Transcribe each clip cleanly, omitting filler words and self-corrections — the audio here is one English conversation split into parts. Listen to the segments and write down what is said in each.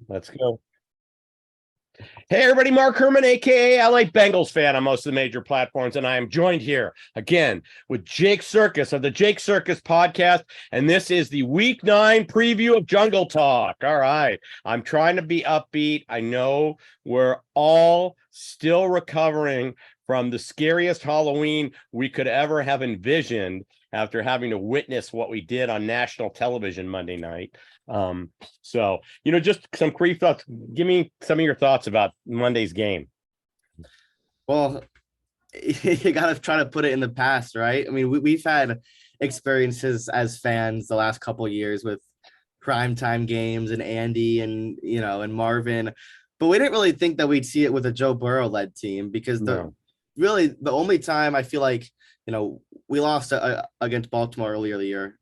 Let's go. Hey, everybody, Mark Herman, aka LA Bengals fan on most of the major platforms. And I am joined here again with Jake Circus of the Jake Circus podcast. And this is the week 9 preview of Jungle Talk. All right. I'm trying to be upbeat. I know we're all still recovering from the scariest Halloween we could ever have envisioned after having to witness what we did on national television Monday night. Just some brief thoughts. Give me some of your thoughts about Monday's game. Well, you got to try to put it in the past, right? I mean, we've had experiences as fans the last couple of years with primetime games and Andy and, and Marvin, but we didn't really think that we'd see it with a Joe Burrow led team because No. the only time I feel like, we lost against Baltimore earlier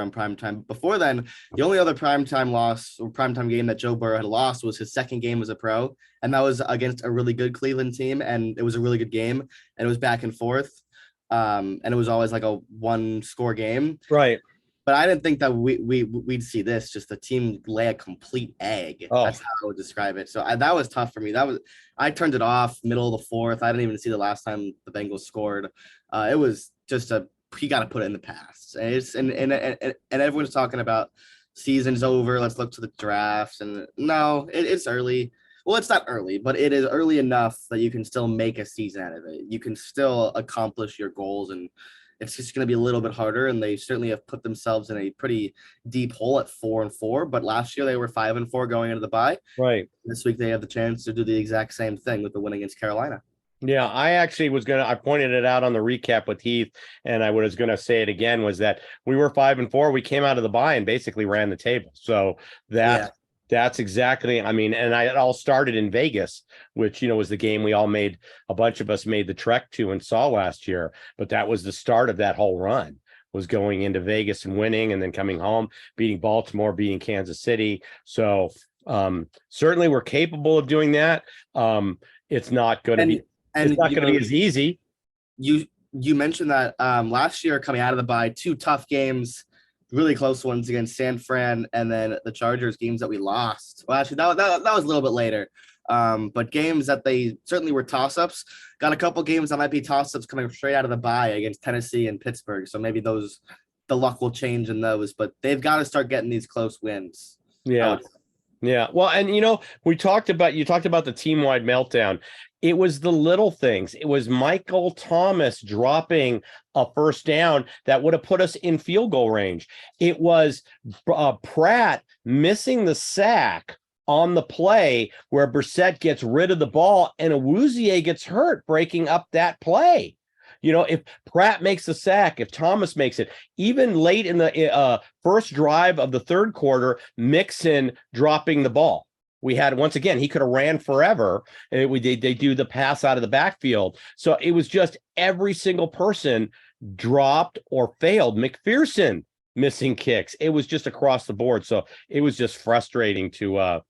on primetime. Before then, the only other primetime loss or primetime game that Joe Burrow had lost was his second game as a pro, and that was against a really good Cleveland team, and it was a really good game, and it was back and forth, and it was always like a one-score game. Right. But I didn't think that we'd see this, just the team lay a complete egg. Oh, That's how I would describe it. So that was tough for me. I turned it off middle of the fourth. I didn't even see the last time the Bengals scored. It was just you got to put it in the past. And everyone's talking about season's over. Let's look to the draft. And no, it's early. Well, it's not early, but it is early enough that you can still make a season out of it. You can still accomplish your goals, and it's just going to be a little bit harder. And they certainly have put themselves in a pretty deep hole at 4-4. But last year they were 5-4 going into the bye. right. This week they have the chance to do the exact same thing with the win against Carolina. Yeah, I actually I pointed it out on the recap with Heath, and I was going to say it again, was that we were 5-4. We came out of the bye and basically ran the table. So Yeah. that's exactly, I mean, and it all started in Vegas, which, was the game a bunch of us made the trek to and saw last year. But that was the start of that whole run, was going into Vegas and winning and then coming home, beating Baltimore, beating Kansas City. So certainly we're capable of doing that. It's not going to be. It's not going to be as easy. You mentioned that last year coming out of the bye, 2 tough games, really close ones against San Fran, and then the Chargers games that we lost. Well, actually, that was a little bit later. But games that they certainly were toss-ups. Got a couple games that might be toss-ups coming straight out of the bye against Tennessee and Pittsburgh. So maybe the luck will change in those, but they've got to start getting these close wins. Yeah. Yeah. Well, and you talked about the team-wide meltdown. It was the little things. It was Michael Thomas dropping a first down that would have put us in field goal range. It was Pratt missing the sack on the play where Brissett gets rid of the ball and Awuzie gets hurt breaking up that play. If Pratt makes the sack, if Thomas makes it, even late in the first drive of the third quarter, Mixon dropping the ball. We had, once again, he could have ran forever. They do the pass out of the backfield. So it was just every single person dropped or failed. McPherson missing kicks. It was just across the board. So it was just frustrating to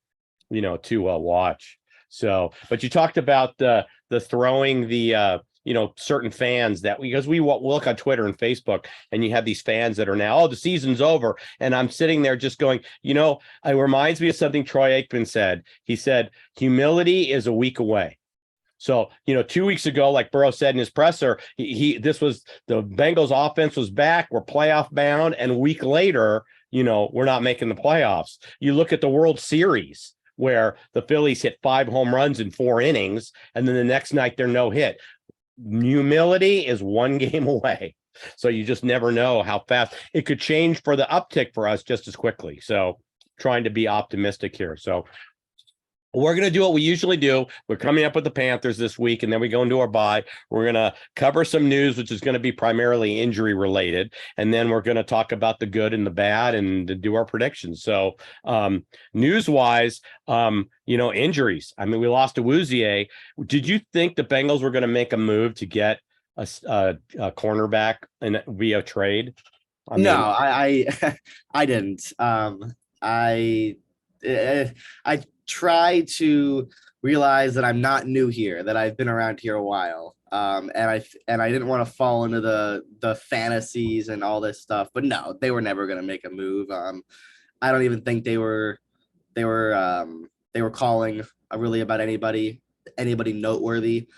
watch. So, but you talked about the throwing the certain fans because we look on Twitter and Facebook and you have these fans that are now, oh, the season's over. And I'm sitting there just going, it reminds me of something Troy Aikman said. He said, humility is a week away. So, 2 weeks ago, like Burrow said in his presser, this was the Bengals offense was back. We're playoff bound. And a week later, we're not making the playoffs. You look at the World Series where the Phillies hit 5 home runs in 4 innings. And then the next night they're no hit. Humility is 1 game away. So you just never know how fast it could change for the uptick for us just as quickly. So trying to be optimistic here. So we're going to do what we usually do. We're coming up with the Panthers this week, and then we go into our bye. We're going to cover some news, which is going to be primarily injury related. And then we're going to talk about the good and the bad and do our predictions. So news wise, injuries. I mean, we lost Awuzie. Did you think the Bengals were going to make a move to get a cornerback via trade? No, I didn't. I try to realize that I'm not new here, that I've been around here a while. And I didn't want to fall into the fantasies and all this stuff. But no, they were never going to make a move. I don't even think they were they were calling really about anybody noteworthy,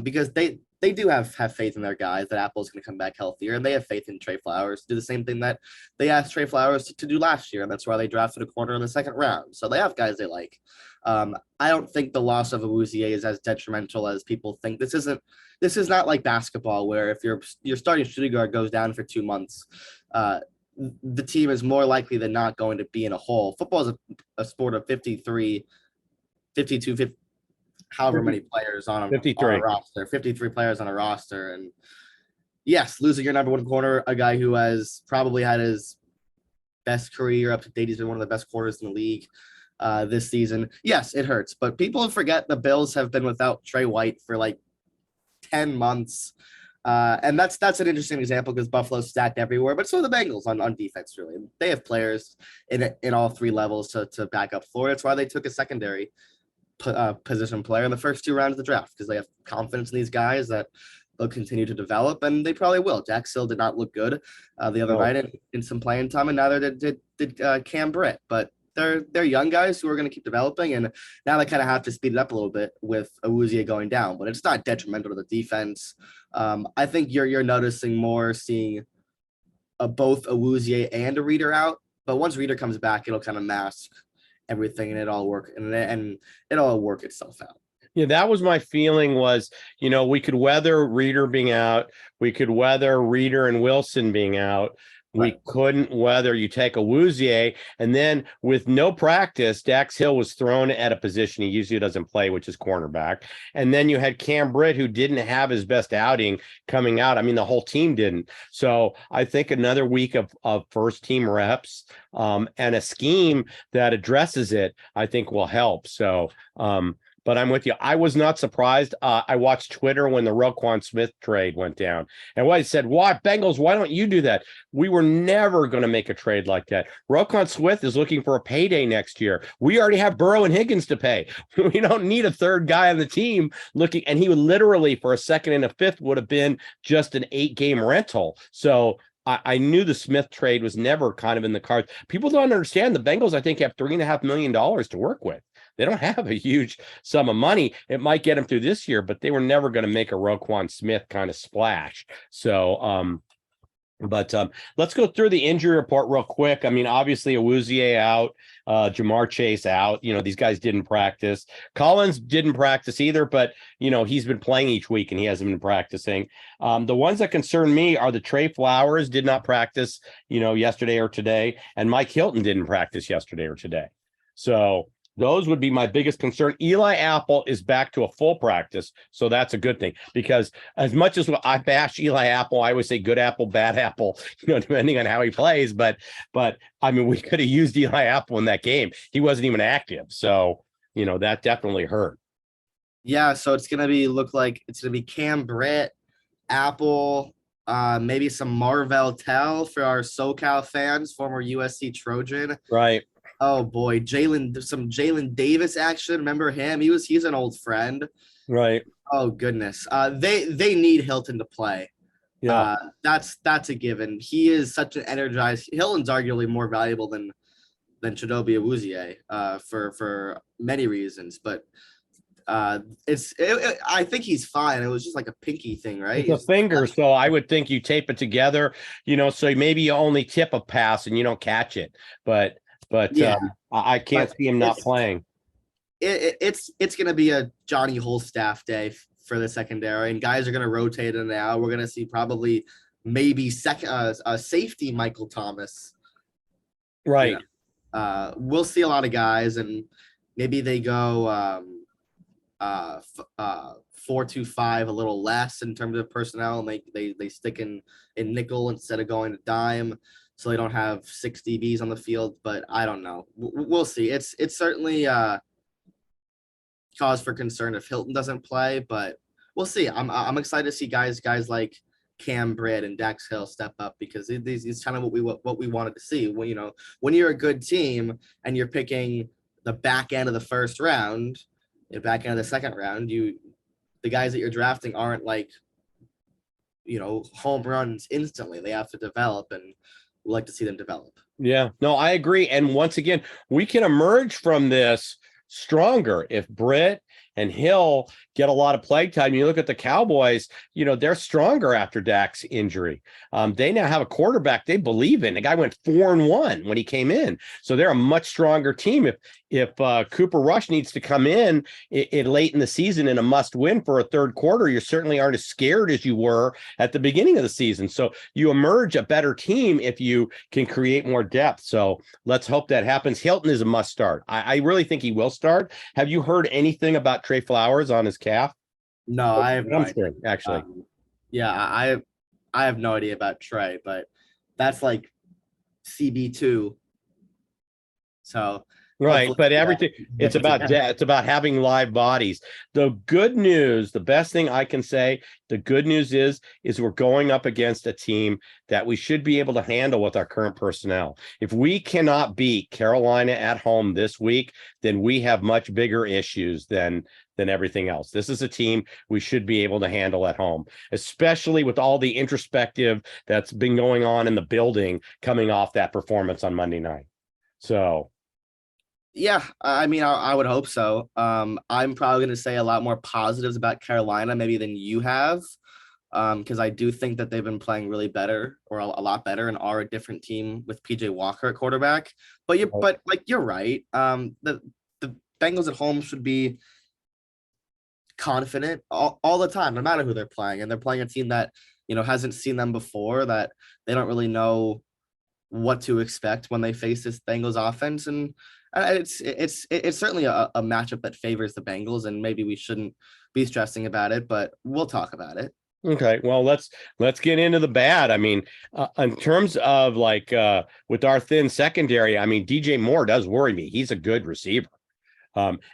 because they do have faith in their guys that Apple's going to come back healthier, and they have faith in Trey Flowers to do the same thing that they asked Trey Flowers to do last year, and that's why they drafted a corner in the second round. So they have guys they like. I don't think the loss of Awuzie is as detrimental as people think. This is not like basketball where if your starting shooting guard goes down for 2 months, the team is more likely than not going to be in a hole. Football is a sport of 53, 52, 50, however many players on a roster, 53 players on a roster. And yes, losing your number one corner, a guy who has probably had his best career up to date. He's been one of the best corners in the league this season. Yes, it hurts, but people forget the Bills have been without Trey White for like 10 months. And that's an interesting example because Buffalo's stacked everywhere, but so are the Bengals on defense, really. They have players in all three levels to back up Florida. That's why they took a secondary position player in the first 2 rounds of the draft, because they have confidence in these guys that they'll continue to develop, and they probably will. Jack Sill did not look good the other night in some playing time, and neither did Cam Britt. But they're young guys who are going to keep developing, and now they kind of have to speed it up a little bit with Awuzie going down, but it's not detrimental to the defense. I think you're noticing more seeing both Awuzie and a Reader out, but once Reader comes back, it'll kind of mask everything and it'll all work itself out. Yeah, that was my feeling was, we could weather Reader being out. We could weather Reader and Wilson being out. We couldn't weather you take Awuzie, and then with no practice, Dax Hill was thrown at a position he usually doesn't play, which is cornerback. And then you had Cam Britt, who didn't have his best outing coming out. I mean, the whole team didn't. So I think another week of first team reps and a scheme that addresses it, I think will help. So, but I'm with you. I was not surprised. I watched Twitter when the Roquan Smith trade went down. And I said, why, Bengals, why don't you do that? We were never going to make a trade like that. Roquan Smith is looking for a payday next year. We already have Burrow and Higgins to pay. We don't need a third guy on the team looking. And he would literally, for a second and a fifth, would have been just an 8-game rental. So I knew the Smith trade was never kind of in the cards. People don't understand the Bengals, I think, have $3.5 million to work with. They don't have a huge sum of money. It might get them through this year, but they were never going to make a Roquan Smith kind of splash. So, let's go through the injury report real quick. I mean, obviously, Awuzie out, Jamar Chase out. These guys didn't practice. Collins didn't practice either, but, he's been playing each week and he hasn't been practicing. The ones that concern me are the Trey Flowers did not practice, yesterday or today, and Mike Hilton didn't practice yesterday or today. So those would be my biggest concern. Eli Apple is back to a full practice, so that's a good thing, because as much as I bash Eli Apple, I always say good apple, bad apple, depending on how he plays. But I mean, we could have used Eli Apple in that game. He wasn't even active, so that definitely hurt. Yeah, so it's gonna be Cam Britt, Apple, maybe some Marvell Tell for our SoCal fans, former USC Trojan. Right. Oh boy, some Jalen Davis action. Remember him? He's an old friend. Right. Oh goodness. They need Hilton to play. Yeah. That's a given. He is such an energized. Hilton's arguably more valuable than Chidobe Awuzie for many reasons, but I think he's fine. It was just like a pinky thing, right? It's a finger, so I would think you tape it together, so maybe you only tip a pass and you don't catch it, but yeah, I can't see him not playing. It's going to be a Johnny Holstaff day for the secondary, and guys are going to rotate in and out. We're going to see probably maybe safety Michael Thomas. Right. We'll see a lot of guys, and maybe they go 4-2-5 a little less in terms of personnel, and they stick in nickel instead of going to dime, so they don't have 6 DBs on the field. But I don't know. We'll see. It's certainly cause for concern if Hilton doesn't play, but we'll see. I'm excited to see guys like Cam Britt and Dax Hill step up, because it's kind of what we wanted to see. When you're a good team and you're picking the back end of the first round, the back end of the second round, the guys that you're drafting aren't like home runs instantly. They have to develop, and we like to see them develop. Yeah, no, I agree. And once again, we can emerge from this stronger if Britt and Hill get a lot of play time. You look at the Cowboys, they're stronger after Dak's injury. They now have a quarterback they believe in. The guy went 4-1 when he came in, so they're a much stronger team. If Cooper Rush needs to come in late in the season in a must win for a third quarter, you certainly aren't as scared as you were at the beginning of the season. So you emerge a better team if you can create more depth. So let's hope that happens. Hilton is a must start. I really think he will start. Have you heard anything about Trey Flowers on his calf? No, I have no idea. Hamstring, actually. Yeah, I have no idea about Trey, but that's like CB2. So Right, hopefully but everything he puts it down. it's about having live bodies. The good news, the best thing I can say, the good news is we're going up against a team that we should be able to handle with our current personnel. If we cannot beat Carolina at home this week, then we have much bigger issues than everything else. This is a team we should be able to handle at home, especially with all the introspective that's been going on in the building coming off that performance on Monday night. So Yeah, I mean, I would hope so. I'm probably going to say a lot more positives about Carolina maybe than you have, because I do think that they've been playing really better or a lot better and are a different team with PJ Walker at quarterback. But like you're right. The Bengals at home should be confident all the time, no matter who they're playing, and they're playing a team that hasn't seen them before, that they don't really know what to expect when they face this Bengals offense. And it's certainly a matchup that favors the Bengals, and maybe we shouldn't be stressing about it, but we'll talk about it. okay, well, let's get into the bad. I mean, in terms of with our thin secondary, I mean, DJ Moore does worry me. He's a good receiver.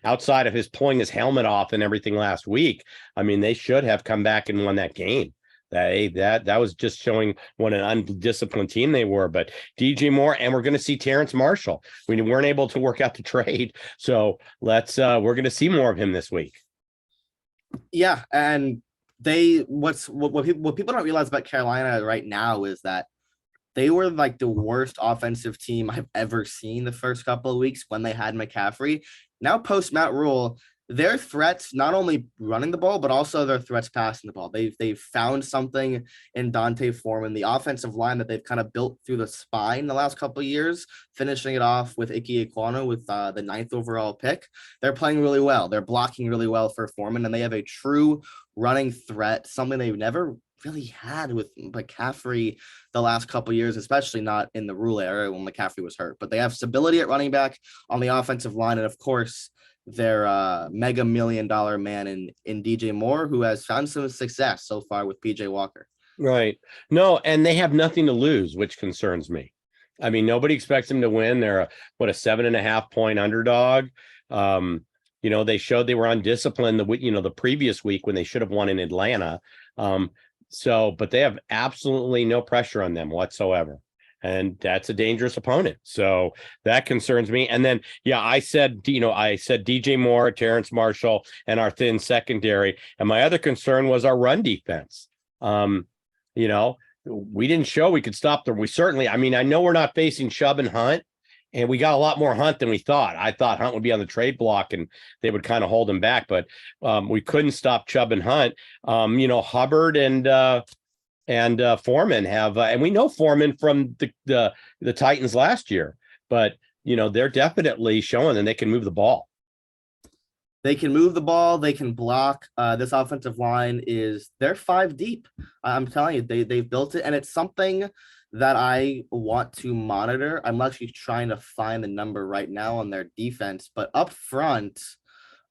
Outside of his pulling his helmet off and everything last week, I mean, they should have come back and won that game. That was just showing what an undisciplined team they were. But DJ Moore, and we're going to see Terrence Marshall. We weren't able to work out the trade, so we're going to see more of him this week. Yeah, and what people don't realize about Carolina right now is that they were like the worst offensive team I've ever seen the first couple of weeks when they had McCaffrey. Now, post Matt Rule, their threats not only running the ball, but also their threats passing the ball. They've found something in Dante Foreman, the offensive line that they've kind of built through the spine the last couple of years, finishing it off with Ike Ekwonu with the 9th overall pick. They're playing really well. They're blocking really well for Foreman, and they have a true running threat, something they've never really had with McCaffrey the last couple of years, especially not in the Rule era when McCaffrey was hurt. But they have stability at running back on the offensive line, and of course, their mega $1 million man in DJ Moore, who has found some success so far with PJ Walker. Right. No, and they have nothing to lose, which concerns me. I mean, nobody expects them to win. They're a 7.5 point underdog. They showed they were undisciplined the previous week when they should have won in Atlanta. But they have absolutely no pressure on them whatsoever. And that's a dangerous opponent. So that concerns me. And then, I said DJ Moore, Terrence Marshall, and our thin secondary. And my other concern was our run defense. We didn't show we could stop them. I know we're not facing Chubb and Hunt, and we got a lot more Hunt than we thought. I thought Hunt would be on the trade block and they would kind of hold him back, but we couldn't stop Chubb and Hunt. Hubbard and Foreman have, and we know Foreman from the Titans last year, but they're definitely showing that they can move the ball. They can move the ball. They can block. This offensive line they're 5 deep. I'm telling you, they've built it, and it's something that I want to monitor. I'm actually trying to find the number right now on their defense, but up front,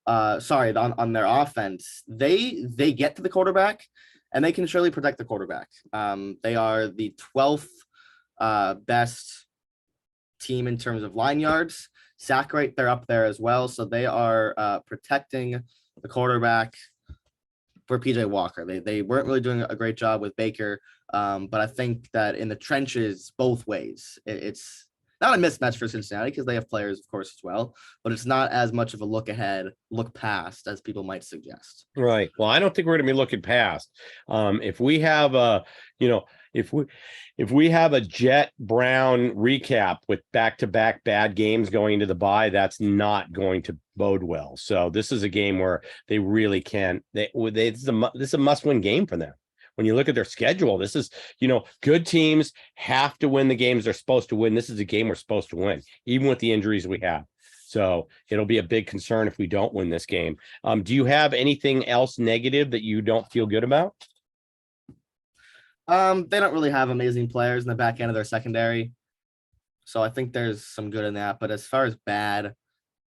on their offense, they get to the quarterback, and they can surely protect the quarterback. They are the 12th best team in terms of line yards. Sack rate, they're up there as well. So they are protecting the quarterback for PJ Walker. They weren't really doing a great job with Baker, but I think that in the trenches, both ways, it's not a mismatch for Cincinnati because they have players, of course, as well, but it's not as much of a look ahead, look past as people might suggest. Right. Well, I don't think we're going to be looking past. If we have a, you know, if we have a Jet Brown recap with back-to-back bad games going into the bye, that's not going to bode well. So this is a game where they really can. This is a must-win game for them. When you look at their schedule, this is, good teams have to win the games they're supposed to win. This is a game we're supposed to win, even with the injuries we have. So it'll be a big concern if we don't win this game. Do you have anything else negative that you don't feel good about? They don't really have amazing players in the back end of their secondary. So I think there's some good in that. But as far as bad,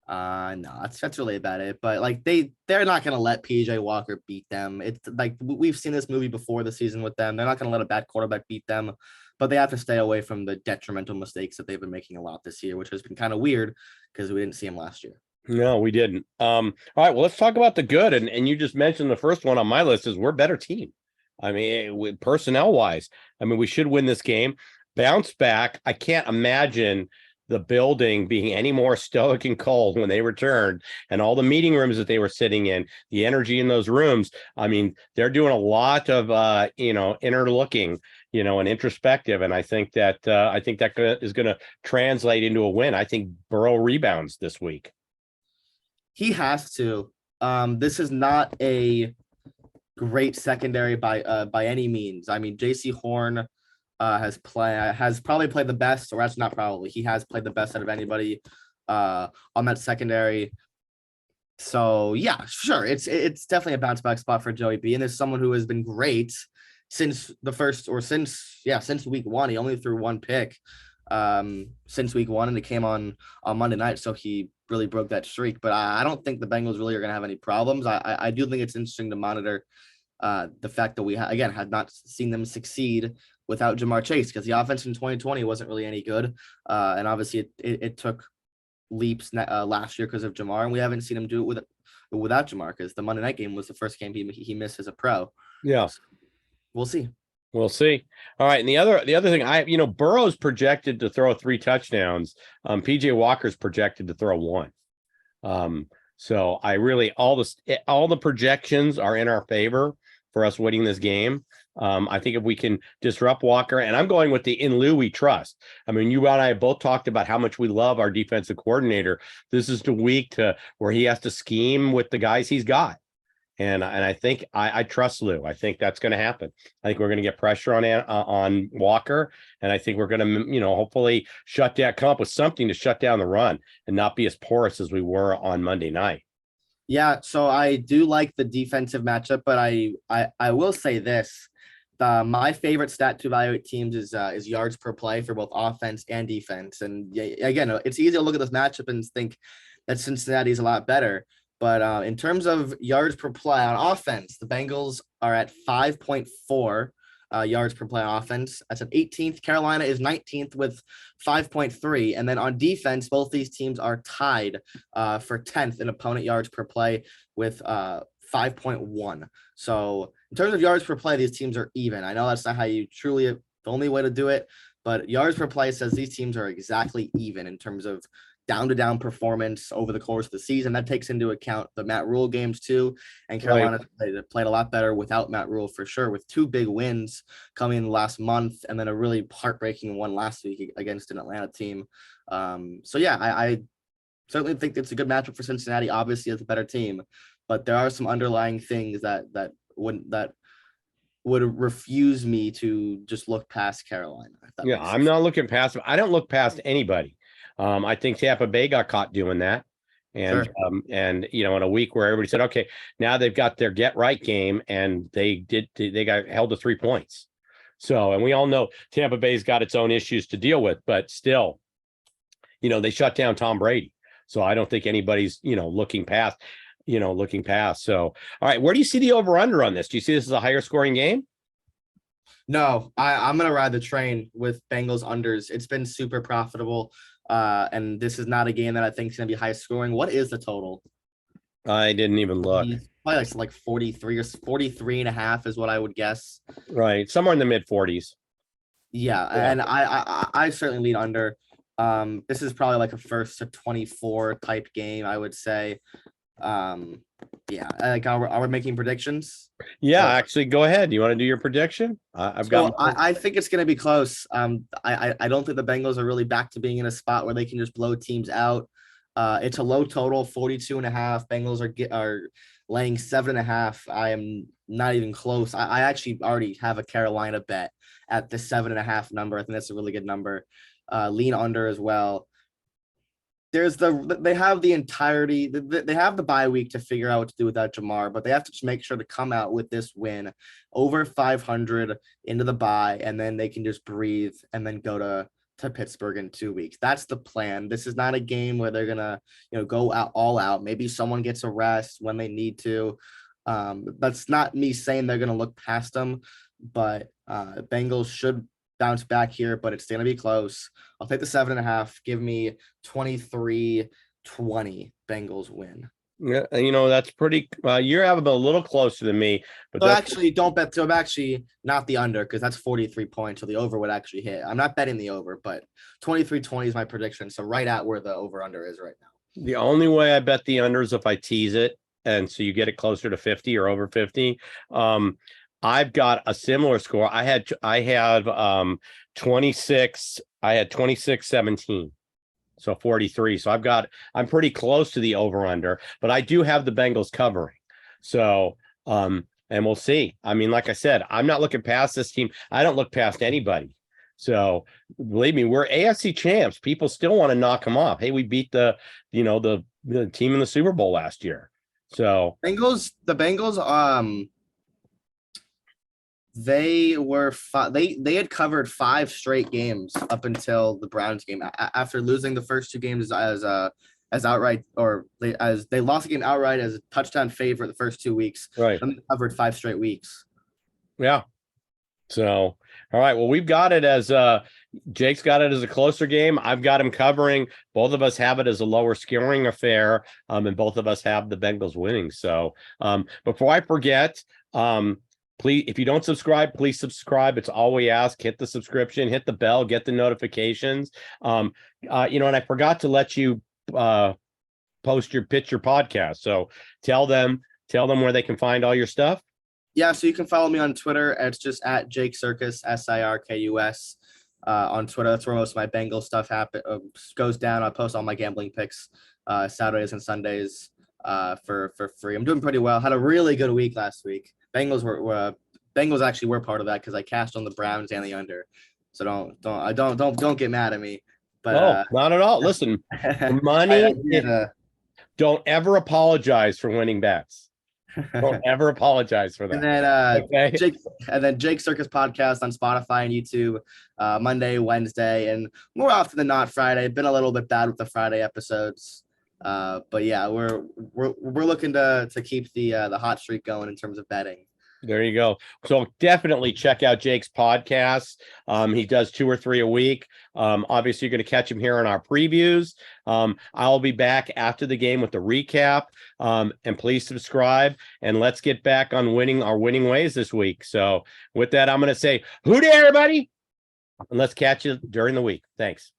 no, that's really about it. But like they're not gonna let PJ Walker beat them. It's like we've seen this movie before the season with them. They're not gonna let a bad quarterback beat them, but they have to stay away from the detrimental mistakes that they've been making a lot this year, which has been kind of weird because we didn't see them last year. No, we didn't. All right, well, let's talk about the good. And you just mentioned the first one on my list is we're a better team. I mean, with personnel wise, I mean, we should win this game. Bounce back. I can't imagine the building being any more stoic and cold when they returned, and all the meeting rooms that they were sitting in, the energy in those rooms. I mean, they're doing a lot of inner looking, and introspective. And I think that is going to translate into a win. I think Burrow rebounds this week. He has to. This is not a great secondary by any means. I mean, J.C. Horn has probably played the best, or that's not probably. He has played the best out of anybody on that secondary. So yeah, sure, it's definitely a bounce back spot for Joey B. And there's someone who has been great since week one. He only threw one pick since week one, and it came on Monday night, so he really broke that streak. But I don't think the Bengals really are going to have any problems. I do think it's interesting to monitor the fact that we had not seen them succeed without Jamar Chase, because the offense in 2020 wasn't really any good, and obviously it took leaps last year because of Jamar, and we haven't seen him do it without Jamar, because the Monday night game was the first game he missed as a pro. Yeah, so we'll see. We'll see. All right, and the other thing, Burrow's projected to throw 3 touchdowns. PJ Walker's projected to throw 1. So I really all the projections are in our favor for us winning this game. I think if we can disrupt Walker, and I'm going with the in lieu we trust. I mean, you and I both talked about how much we love our defensive coordinator. This is the week where he has to scheme with the guys he's got. And I think I trust Lou. I think that's going to happen. I think we're going to get pressure on Walker, and I think we're going to, hopefully come up with something to shut down the run and not be as porous as we were on Monday night. Yeah, so I do like the defensive matchup, but I will say this: my favorite stat to evaluate teams is yards per play for both offense and defense. And again, it's easy to look at this matchup and think that Cincinnati's a lot better. But in terms of yards per play on offense, the Bengals are at 5.4 yards per play on offense. That's at 18th. Carolina is 19th with 5.3. And then on defense, both these teams are tied for 10th in opponent yards per play with 5.1. So in terms of yards per play, these teams are even. I know that's not how you the only way to do it, but yards per play says these teams are exactly even in terms of down-to-down performance over the course of the season. That takes into account the Matt Rule games too, and Carolina played a lot better without Matt Rule for sure, with 2 big wins coming in the last month, and then a really heartbreaking one last week against an Atlanta team. So yeah, I certainly think it's a good matchup for Cincinnati. Obviously, it's a better team, but there are some underlying things that would refuse me to just look past Carolina. Yeah, I'm not looking past them. I don't look past anybody. I think Tampa Bay got caught doing that. And, Sure. In a week where everybody said, okay, now they've got their get right game, and they got held to 3 points. So, and we all know Tampa Bay's got its own issues to deal with, but still, they shut down Tom Brady. So I don't think anybody's, looking past. So, all right, where do you see the over under on this? Do you see this as a higher scoring game? No, I'm going to ride the train with Bengals unders. It's been super profitable. And this is not a game that I think is going to be high scoring. What is the total? I didn't even look. Probably like 43 or 43 and a half is what I would guess. Right. Somewhere in the mid 40s. Yeah. And I certainly lean under. This is probably like a first to 24 type game, I would say. Yeah, like are we making predictions? Yeah, Or actually, go ahead. You want to do your prediction? I've got so I think it's gonna be close. I don't think the Bengals are really back to being in a spot where they can just blow teams out. It's a low total, 42.5. Bengals are laying 7.5. I am not even close. I actually already have a Carolina bet at the 7.5 number. I think that's a really good number. Lean under as well. They have the entirety, they have the bye week to figure out what to do without Jamar, but they have to just make sure to come out with this win over 500 into the bye, and then they can just breathe and then go to Pittsburgh in 2 weeks. That's the plan. This is not a game where they're gonna go out all out. Maybe someone gets a rest when they need to. That's not me saying they're gonna look past them, but Bengals should bounce back here, but it's going to be close. I'll take the 7.5. Give me 23-20 Bengals win. Yeah, that's pretty. You're having a little closer than me, but So that's actually, don't bet. So I'm actually not the under because that's 43 points. So the over would actually hit. I'm not betting the over, but 23-20 is my prediction. So right at where the over under is right now. the only way I bet the under is if I tease it, and so you get it closer to 50 or over 50. I've got a similar score. I have 26. I had 26-17. So 43. So I'm pretty close to the over under, but I do have the Bengals covering. So and we'll see. I mean, like I said, I'm not looking past this team. I don't look past anybody. So believe me, we're AFC champs. People still want to knock them off. Hey, we beat the team in the Super Bowl last year. So The Bengals, they had covered 5 straight games up until the Browns game after losing the first 2 games as outright, or as they lost the game outright as a touchdown favorite the first 2 weeks. right. And they covered 5 straight weeks. Yeah. So, all right. Well, we've got it as Jake's got it as a closer game. I've got him covering. Both of us have it as a lower scoring affair. And both of us have the Bengals winning. So, before I forget, please, if you don't subscribe, please subscribe. It's all we ask. Hit the subscription, hit the bell, get the notifications. And I forgot to let you pitch your podcast. So tell them where they can find all your stuff. Yeah, so you can follow me on Twitter. It's just at Jake Circus, Sirkus. On Twitter, that's where most of my Bengal stuff goes down. I post all my gambling picks Saturdays and Sundays for free. I'm doing pretty well. Had a really good week last week. Bengals actually were part of that because I cashed on the Browns and the under. So don't get mad at me. But not at all. Listen, money. Don't ever apologize for winning bets. Don't ever apologize for that. And then Jake Circus podcast on Spotify and YouTube, Monday, Wednesday, and more often than not Friday. Been a little bit bad with the Friday episodes, but yeah, we're looking to keep the hot streak going in terms of betting. There you go. So definitely check out Jake's podcasts. He does 2 or 3 a week. Obviously, you're going to catch him here in our previews. I'll be back after the game with the recap. And please subscribe. And let's get back on our winning ways this week. So with that, I'm going to say, hooty, everybody. And let's catch you during the week. Thanks.